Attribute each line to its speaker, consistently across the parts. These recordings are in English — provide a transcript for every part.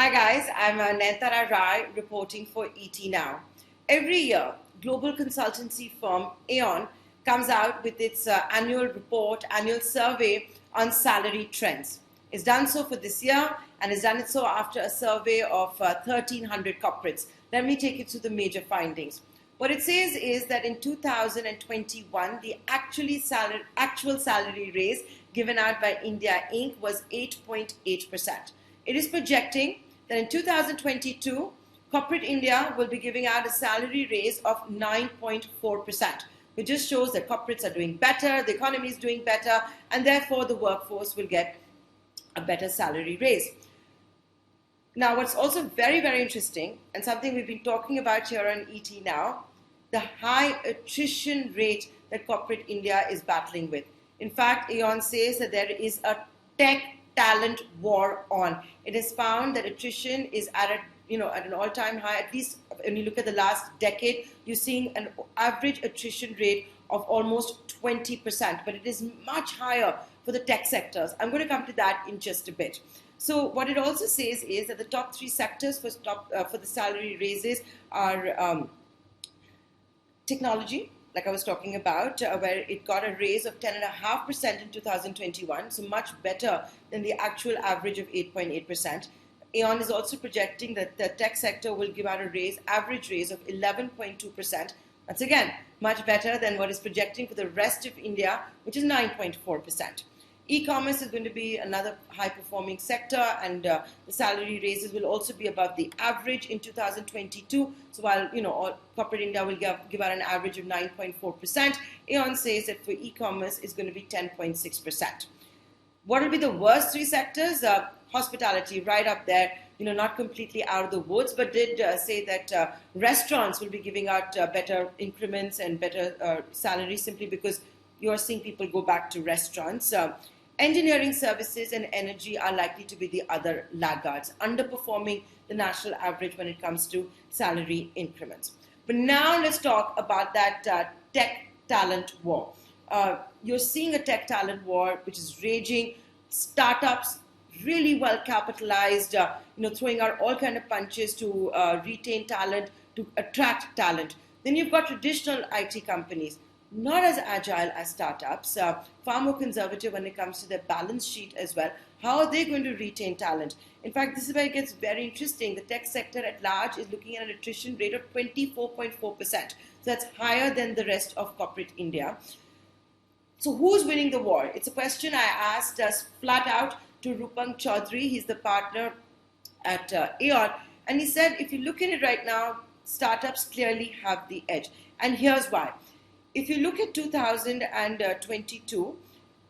Speaker 1: Hi guys, I'm Nayanthara Rai reporting for ET Now. Every year, global consultancy firm Aon comes out with its annual report, annual survey on salary trends. It's done so for this year and it's done it so after a survey of 1,300 corporates. Let me take you through the major findings. What it says is that in 2021, the actual salary raise given out by India Inc. was 8.8%. It is projecting that in 2022, corporate India will be giving out a salary raise of 9.4%, which just shows that corporates are doing better, the economy is doing better, and therefore the workforce will get a better salary raise. Now, what's also very, very interesting, and something we've been talking about here on ET Now, the high attrition rate that corporate India is battling with. In fact, Aon says that there is a tech talent war on. It has found that attrition is at an all-time high. At least when you look at the last decade, you're seeing an average attrition rate of almost 20%, but it is much higher for the tech sectors. I'm going to come to that in just a bit. So what it also says is that the top three sectors for the salary raises are technology, like I was talking about, where it got a raise of 10.5% in 2021, so much better than the actual average of 8.8%. Aon is also projecting that the tech sector will give out a average raise of 11.2%. That's again much better than what is projecting for the rest of India, which is 9.4%. E-commerce is going to be another high-performing sector, and the salary raises will also be above the average in 2022. So while all corporate India will give out an average of 9.4%, Aon says that for e-commerce is going to be 10.6%. What will be the worst three sectors? Hospitality, right up there. Not completely out of the woods, but did say that restaurants will be giving out better increments and better salaries simply because you're seeing people go back to restaurants. Engineering services and energy are likely to be the other laggards, underperforming the national average when it comes to salary increments. But now let's talk about that tech talent war. You're seeing a tech talent war which is raging. Startups really well capitalized, throwing out all kind of punches to retain talent, to attract talent. Then you've got traditional IT companies, not as agile as startups, far more conservative when it comes to their balance sheet as well. How are they going to retain talent? In fact, this is where it gets very interesting. The tech sector at large is looking at an attrition rate of 24.4%. So that's higher than the rest of corporate India. So who's winning the war? It's a question I asked flat out to Rupam Chaudhary. He's the partner at Aon. And he said, if you look at it right now, startups clearly have the edge. And here's why. If you look at 2022,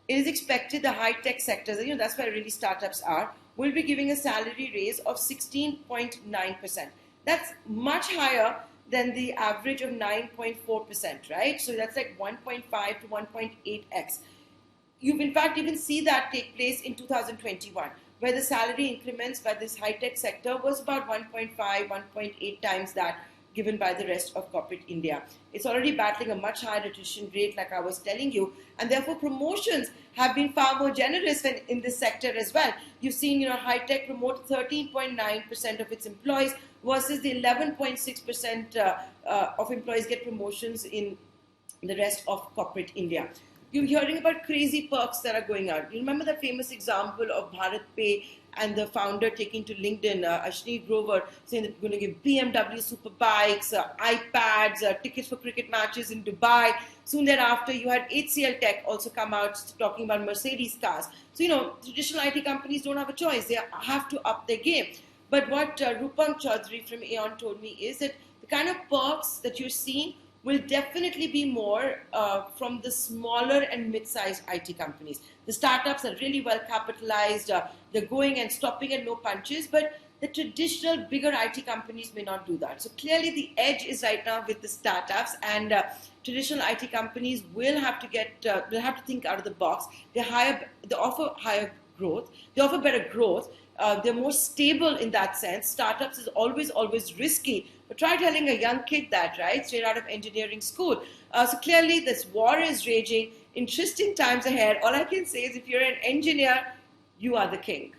Speaker 1: it is expected the high-tech sectors, that's where really startups are, will be giving a salary raise of 16.9%. That's much higher than the average of 9.4%, right? So that's like 1.5 to 1.8x. You've in fact even see that take place in 2021, where the salary increments by this high-tech sector was about 1.5, 1.8 times that given by the rest of corporate India. It's already battling a much higher attrition rate, like I was telling you, and therefore promotions have been far more generous in this sector as well. You've seen, high-tech promote 13.9% of its employees versus the 11.6% of employees get promotions in the rest of corporate India. You're hearing about crazy perks that are going out. You remember the famous example of Bharat Pay and the founder taking to LinkedIn, Ashni Grover, saying that we're going to give BMW superbikes, iPads, tickets for cricket matches in Dubai. Soon thereafter, you had HCL Tech also come out talking about Mercedes cars. So, traditional IT companies don't have a choice. They have to up their game. But what Rupam Chaudhary from Aon told me is that the kind of perks that you're seeing will definitely be more from the smaller and mid-sized IT companies. The startups are really well capitalized. They're going and stopping at no punches, but the traditional bigger IT companies may not do that. So clearly the edge is right now with the startups, and traditional IT companies will have to think out of the box. They offer higher growth. They offer better growth. They're more stable in that sense. Startups is always risky. But try telling a young kid that, right? Straight out of engineering school. So clearly this war is raging. Interesting times ahead. All I can say is if you're an engineer, you are the king.